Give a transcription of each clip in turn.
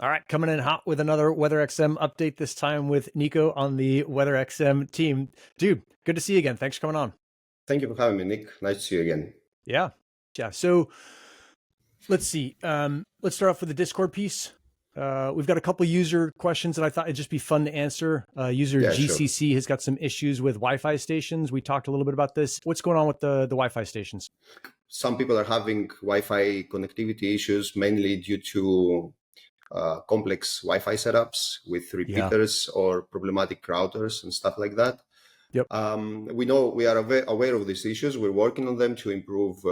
All right, coming in hot with another WeatherXM update, this time with Nico on the WeatherXM team. Dude, good to see you again. Thanks for coming on. Thank you for having me, Nick. Nice to see you again. Yeah. Yeah. So let's see. Let's start off with the Discord piece. We've got a couple user questions that I thought it'd just be fun to answer. User Yeah, sure. GCC has got some issues with Wi-Fi stations. We talked a little bit about this. What's going on with the Wi-Fi stations? Some people are having Wi-Fi connectivity issues, mainly due to complex Wi-Fi setups with Yeah. repeaters or problematic routers and stuff like that. Yep. We are aware of these issues. We're working on them to improve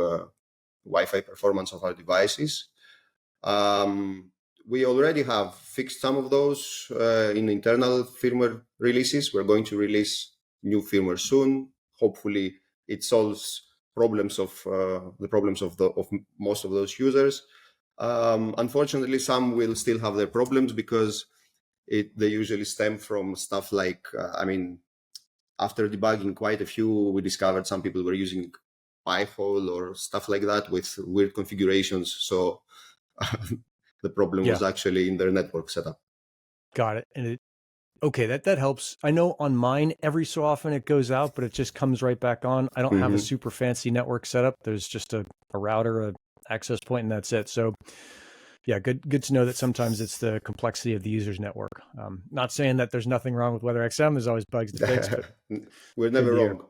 Wi-Fi performance of our devices. We already have fixed some of those in internal firmware releases. We're going to release new firmware soon. Hopefully, it solves problems of the problems of most of those users. Unfortunately, some will still have their problems because they usually stem from stuff like after debugging quite a few, we discovered some people were using Pi-hole or stuff like that with weird configurations. So the problem was actually in their network setup. Got it. Okay, that helps. I know on mine, every so often it goes out, but it just comes right back on. I don't have a super fancy network setup. There's just a router, an access point, and that's it. So yeah, good to know that sometimes it's the complexity of the user's network. Not saying that there's nothing wrong with WeatherXM. There's always bugs to fix, but we're never wrong.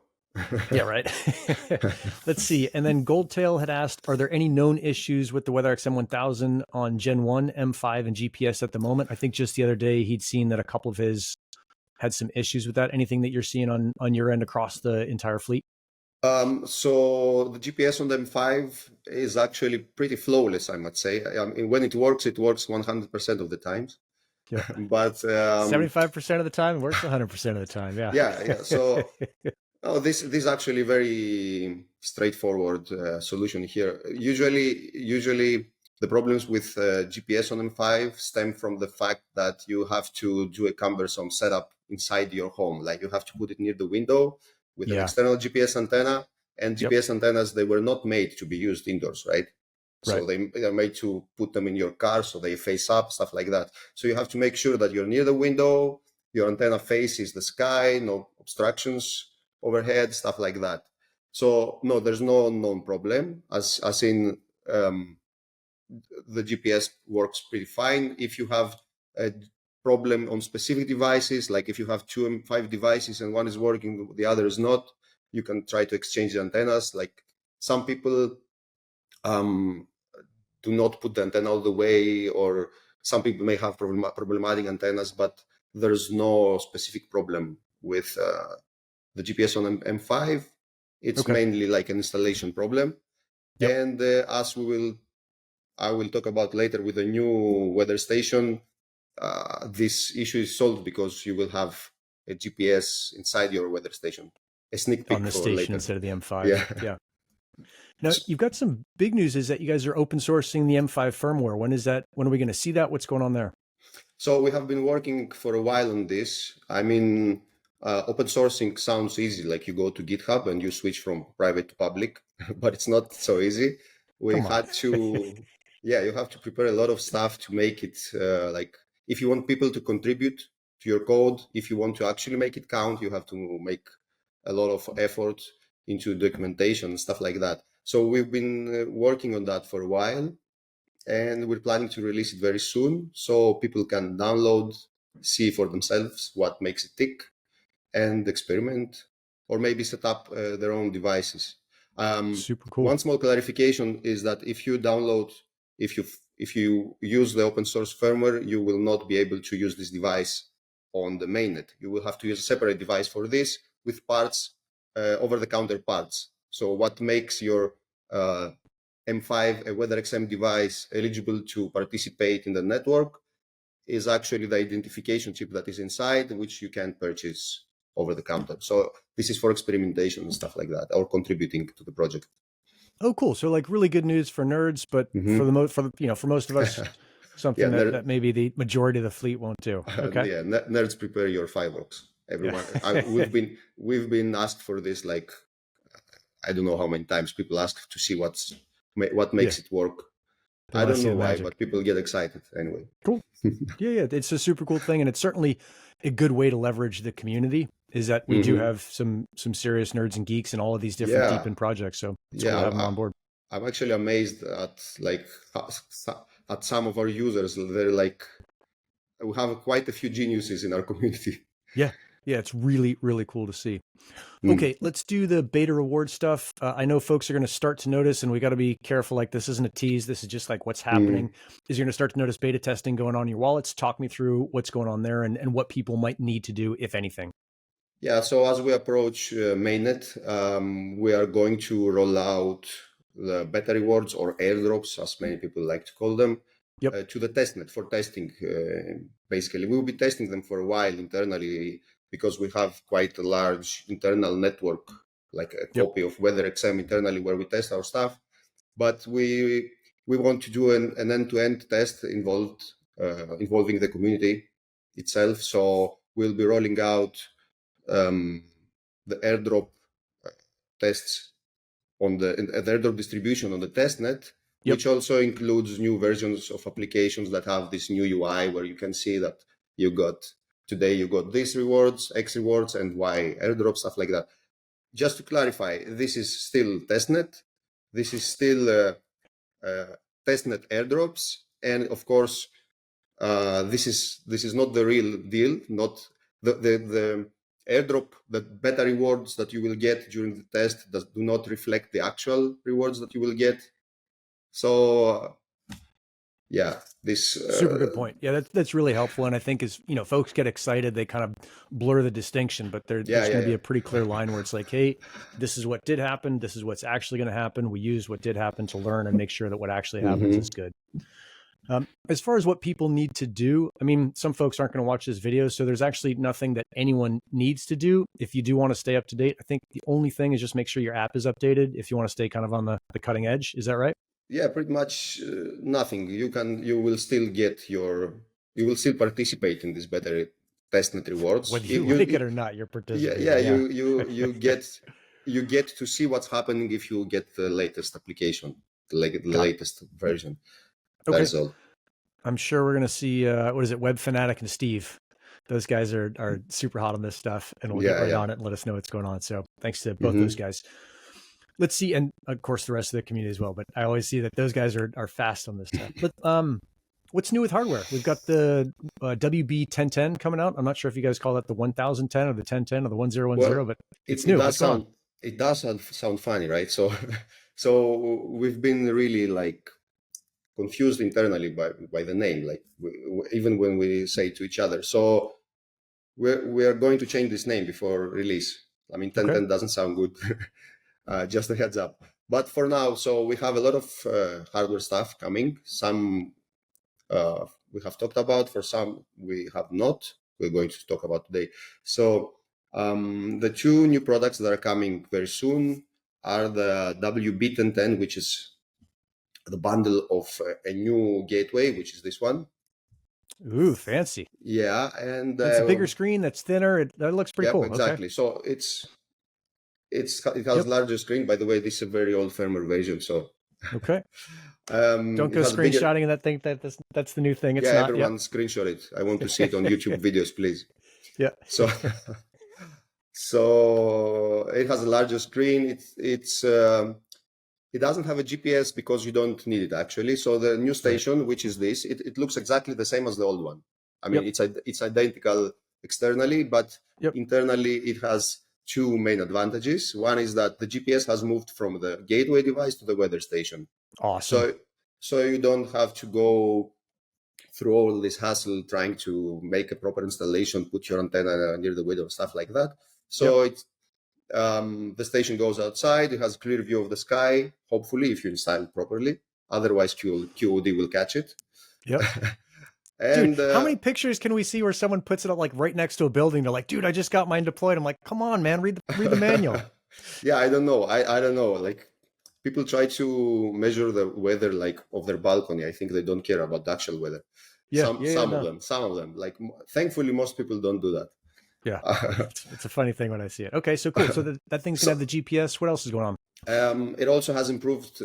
Yeah, right. Let's see. And then Goldtail had asked, are there any known issues with the WeatherXM 1000 on Gen 1, M5, and GPS at the moment? I think just the other day he'd seen that a couple of his had some issues with that. Anything that you're seeing on your end across the entire fleet? So the GPS on the M5 is actually pretty flawless, I must say. When it works 100% of the times. Yeah. But 75% of the time, it works 100% of the time. Yeah. Yeah. So this is actually very straightforward solution here. Usually the problems with GPS on M5 stem from the fact that you have to do a cumbersome setup inside your home. Like you have to put it near the window with an external GPS antenna, and GPS antennas, they were not made to be used indoors, right? So they are made to put them in your car so they face up, stuff like that. So you have to make sure that you're near the window, your antenna faces the sky, no obstructions overhead, stuff like that. So no, there's no known problem, as in the GPS works pretty fine. If you have a problem on specific devices, like if you have 2 M5 devices and one is working, the other is not, you can try to exchange the antennas. Like some people do not put the antenna all the way, or some people may have problematic antennas, but there's no specific problem with the GPS on M5. It's mainly like an installation problem. And as I will talk about later with the new weather station, this issue is solved because you will have a GPS inside your weather station. A sneak peek on the for station later. instead of the M5. Yeah. Now you've got some big news is that you guys are open sourcing the M5 firmware. When are we going to see that? What's going on there? So we have been working for a while on this. Open sourcing sounds easy, like you go to GitHub and you switch from private to public, but it's not so easy. We had to, you have to prepare a lot of stuff to make it like if you want people to contribute to your code, if you want to actually make it count, you have to make a lot of effort into documentation and stuff like that. So we've been working on that for a while, and we're planning to release it very soon so people can download, see for themselves what makes it tick, and experiment, or maybe set up their own devices. Super cool. One small clarification is that if you download, if you use the open source firmware, you will not be able to use this device on the mainnet. You will have to use a separate device for this with parts, over-the-counter parts. So what makes your M5, a WeatherXM device, eligible to participate in the network is actually the identification chip that is inside, which you can purchase over the counter. So this is for experimentation and stuff like that, or contributing to the project. Oh, cool. So like really good news for nerds, but for most of us, something that maybe the majority of the fleet won't do. Okay. Nerds, prepare your fireworks. Everyone, we've been asked for this, like, I don't know how many times people ask to see what makes it work. They I want to don't see know the why, magic. but people get excited anyway. Cool. Yeah, it's a super cool thing, and it's certainly a good way to leverage the community. Is that we do have some serious nerds and geeks in all of these different deep Yeah, end projects, so it's cool yeah. to have them on board. I'm actually amazed at like at some of our users. They're like, we have quite a few geniuses in our community. Yeah, yeah, it's really really cool to see. Mm, Okay, let's do the beta reward stuff. I know folks are going to start to notice, and we got to be careful. Like, this isn't a tease. This is just like what's happening. Is you're going to start to notice beta testing going on in your wallets. Talk me through what's going on there and what people might need to do, if anything. Yeah, so as we approach mainnet, we are going to roll out the beta rewards or airdrops, as many people like to call them, Yep. to the testnet for testing. Basically, we'll be testing them for a while internally because we have quite a large internal network, like a copy of WeatherXM internally where we test our stuff. But we want to do an end-to-end test involving the community itself. So we'll be rolling out the airdrop tests on the airdrop distribution on the testnet, which also includes new versions of applications that have this new UI where you can see that you got these rewards, X rewards, and Y airdrop, stuff like that. Just to clarify, this is still testnet. This is still testnet airdrops, and of course, this is not the real deal. Not the airdrop, the beta rewards that you will get during the test do not reflect the actual rewards that you will get. So yeah, this super good point. Yeah, that's really helpful, and I think as folks get excited, they kind of blur the distinction, but there's going to be a pretty clear line where it's like, hey, this is what did happen, this is what's actually going to happen. We use what did happen to learn and make sure that what actually happens is good. As far as what people need to do, I mean, some folks aren't going to watch this video, so there's actually nothing that anyone needs to do. If you do want to stay up to date, I think the only thing is just make sure your app is updated if you want to stay kind of on the cutting edge. Is that right? Yeah, pretty much nothing. You will still participate in this better testnet rewards. Whether you like it or not, you're participating. Yeah. You get to see what's happening if you get the latest application, the latest version. Okay. That is all. I'm sure we're going to see, what is it, Web Fanatic and Steve. Those guys are super hot on this stuff, and we'll get right on it and let us know what's going on. So thanks to both those guys. Let's see, and of course the rest of the community as well, but I always see that those guys are fast on this stuff. But what's new with hardware? We've got the WB1010 coming out. I'm not sure if you guys call that the 1010 or the 1010 or the 1010, but it's new. It does sound funny, right? So we've been really like confused internally by the name, like even when we say to each other. So we are going to change this name before release. I mean, 1010 doesn't sound good. Just a heads up. But for now, so we have a lot of hardware stuff coming. Some we have talked about, for some we have not. We're going to talk about today. So the two new products that are coming very soon are the WB1010, which is the bundle of a new gateway, which is this one. Ooh, fancy. Yeah, and it's a bigger screen, that's thinner. That looks pretty cool. Exactly. Okay. So it has larger screen. By the way, this is a very old firmware version. So okay. Don't go screenshotting that thing. That's the new thing. It's not. Everyone screenshot it. I want to see it on YouTube videos, please. Yeah. So it has a larger screen. It doesn't have a GPS because you don't need it actually. So the new station, which is this, it looks exactly the same as the old one. I mean, it's identical externally, but internally it has two main advantages. One is that the GPS has moved from the gateway device to the weather station. Awesome. So you don't have to go through all this hassle trying to make a proper installation, put your antenna near the window, stuff like that. So the station goes outside. It has a clear view of the sky, hopefully, if you install it properly. Otherwise, QOD will catch it. Yep. And dude, how many pictures can we see where someone puts it up like right next to a building? They're like, dude, I just got mine deployed. I'm like, come on, man, read the manual. Yeah, I don't know. I don't know. Like, people try to measure the weather like of their balcony. I think they don't care about the actual weather. Some of them. Like, thankfully, most people don't do that. Yeah, it's a funny thing when I see it. Okay, so cool. So that thing's gonna have the GPS. What else is going on? It also has improved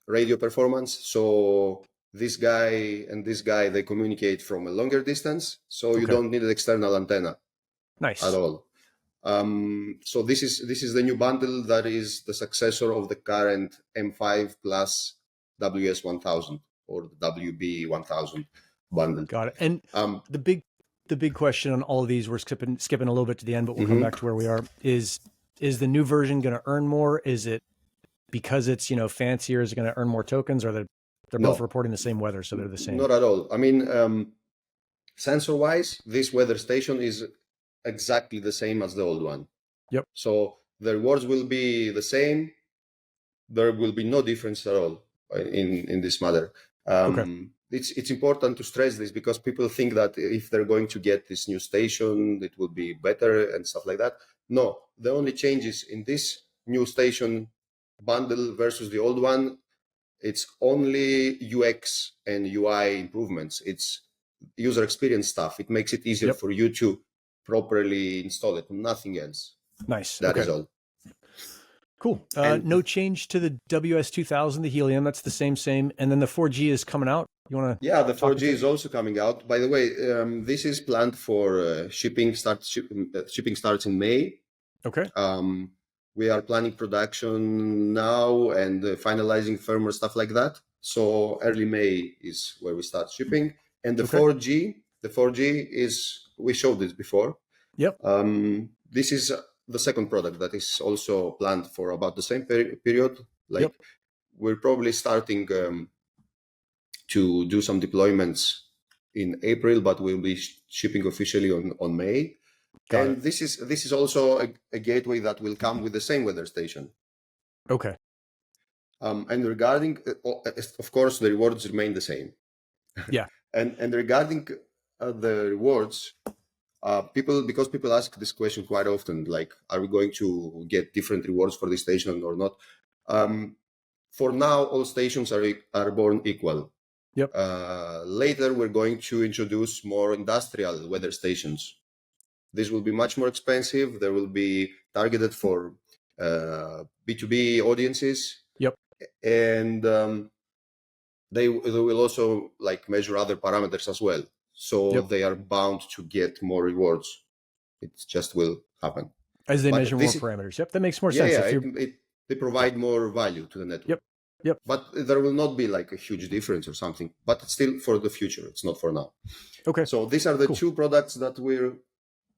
radio performance. So this guy and this guy, they communicate from a longer distance, so you don't need an external antenna at all. So this is the new bundle that is the successor of the current M5 plus WS1000 or the WB1000 bundle. Got it. And the big question on all of these, we're skipping a little bit to the end, but we'll come back to where we are. Is the new version going to earn more? Is it because it's, you know, fancier, is it going to earn more tokens, or they're both reporting the same weather, so they're the same? Not at all. I mean, sensor wise, this weather station is exactly the same as the old one. Yep. So the rewards will be the same. There will be no difference at all in this matter. It's important to stress this because people think that if they're going to get this new station, it will be better and stuff like that. No, the only changes in this new station bundle versus the old one, it's only UX and UI improvements. It's user experience stuff. It makes it easier for you to properly install it. Nothing else. Nice. That is all. Cool. No change to the WS2000, the helium. That's the same. And then the 4G is coming out. You want to? Yeah, the 4G is also coming out. By the way, this is planned for shipping starts in May. Okay. We are planning production now and finalizing firmware stuff like that. So early May is where we start shipping. And the 4G is, we showed this before. Yep. This is the second product that is also planned for about the same period. Like we're probably starting to do some deployments in April, but we'll be shipping officially on May. And this is also a gateway that will come with the same weather station. Okay. And regarding, of course, the rewards remain the same. Yeah. and regarding the rewards, because people ask this question quite often, like, are we going to get different rewards for this station or not? For now, all stations are born equal. Yep. Later, we're going to introduce more industrial weather stations. This will be much more expensive. They will be targeted for B2B audiences. Yep. And they will also like measure other parameters as well. So they are bound to get more rewards. It just will happen. As they measure more parameters. Yep, that makes more sense. Yeah, they provide more value to the network. Yep. But there will not be like a huge difference or something. But it's still for the future. It's not for now. Okay. So these are the two products that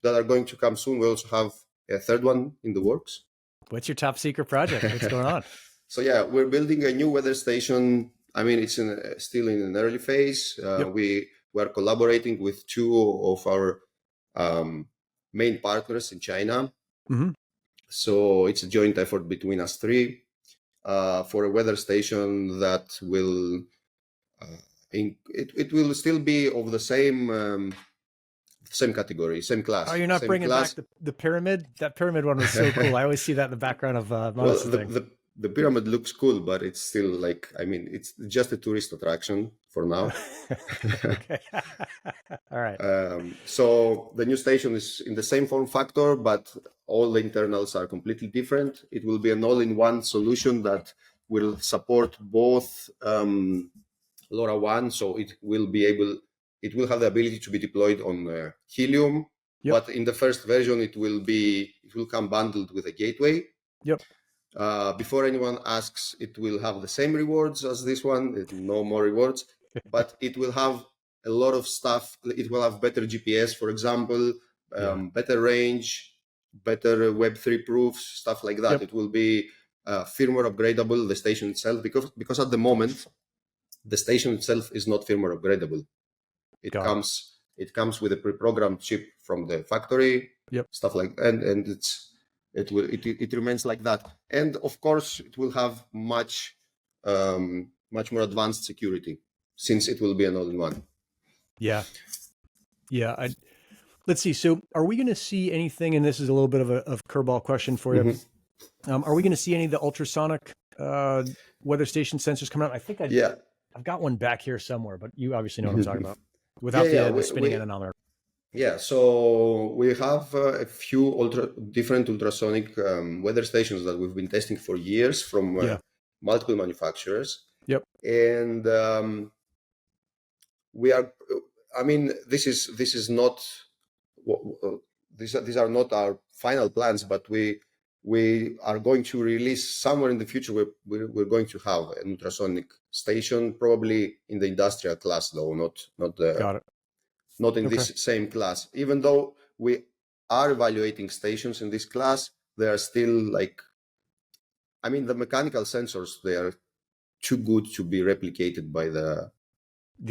are going to come soon. We also have a third one in the works. What's your top secret project? What's going on? So yeah, we're building a new weather station. I mean, it's still in an early phase. We are collaborating with two of our main partners in China. Mm-hmm. So it's a joint effort between us three for a weather station that will it will still be of the same category, same class. Oh, you're not bringing back the pyramid? That pyramid one was so cool. I always see that in the background of the pyramid looks cool, but it's still like, I mean, it's just a tourist attraction for now. Okay. All right. So the new station is in the same form factor, but all the internals are completely different. It will be an all-in-one solution that will support both LoRaWAN, so it will have the ability to be deployed on Helium. But in the first version, it will come bundled with a gateway. Yep. Before anyone asks, it will have the same rewards as this one, no more rewards, but it will have a lot of stuff. It will have better GPS, for example, better range, better Web3 proofs, stuff like that. It will be firmware upgradable, the station itself, because at the moment, the station itself is not firmware upgradable. It comes with a pre-programmed chip from the factory, stuff like that, and it remains like that. And of course, it will have much more advanced security since it will be an all-in-one. Yeah. Let's see. So are we going to see anything, and this is a little bit of a curveball question for you. Mm-hmm. Are we going to see any of the ultrasonic weather station sensors coming out? I think I've got one back here somewhere, but you obviously know what I'm talking about without the spinning anemometer. Yeah, so we have a few different ultrasonic weather stations that we've been testing for years from multiple manufacturers. Yep. And we are. I mean, this is not. These are not our final plans, but we are going to release somewhere in the future. We're going to have an ultrasonic station, probably in the industrial class, though Got it. not in Okay. this same class. Even though we are evaluating stations in this class, they are still like. I mean, the mechanical sensors, they are too good to be replicated by the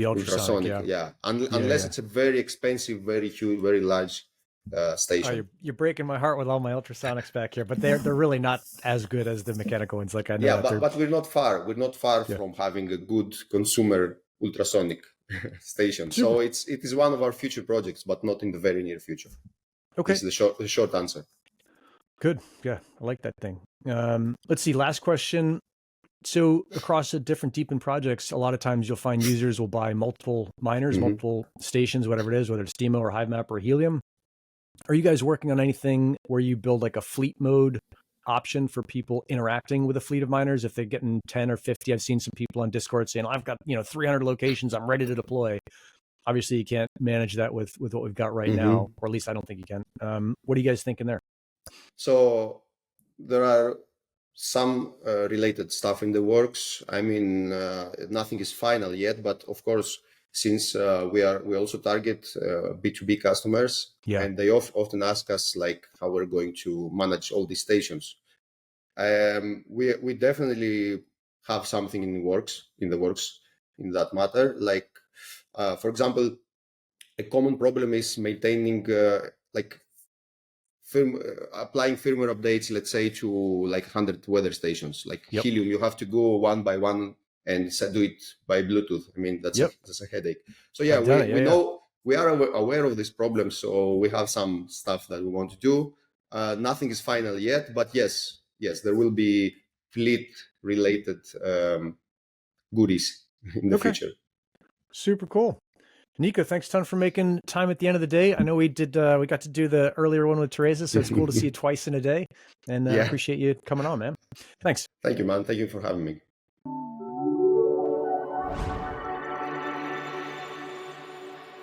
ultrasonic. Yeah. Yeah, Unless yeah. it's a very expensive, very huge, very large Oh, station. you're breaking my heart with all my ultrasonics back here, but they're really not as good as the mechanical ones. Like I know Yeah, that they're but we're not far. We're not far yeah. from having a good consumer ultrasonic station. Super. So it is one of our future projects, but not in the very near future. Okay. This is the short answer. Good. Yeah, I like that thing. Let's see. Last question. So across the different deepen projects, a lot of times you'll find users will buy multiple miners, multiple stations, whatever it is, whether it's Demo or HiveMap or Helium. Are you guys working on anything where you build like a fleet mode option for people interacting with a fleet of miners? If they're getting 10 or 50, I've seen some people on Discord saying, I've got, 300 locations, I'm ready to deploy. Obviously you can't manage that with what we've got right now, or at least I don't think you can. What are you guys thinking there? So there are some related stuff in the works. I mean, nothing is final yet, but of course, since we also target B2B customers, and they often ask us like how we're going to manage all these stations. We definitely have something in the works in that matter. Like, for example, a common problem is maintaining applying firmware updates, let's say, to like 100 weather stations. Like Helium, you have to go one by one and do it by Bluetooth. I mean, that's a headache. So yeah, we know, we are aware of this problem. So we have some stuff that we want to do. Nothing is final yet, but yes, there will be fleet related goodies in the future. Super cool. Nico, thanks a ton for making time at the end of the day. I know we got to do the earlier one with Teresa, so it's cool to see you twice in a day. And I appreciate you coming on, man. Thanks. Thank you, man. Thank you for having me.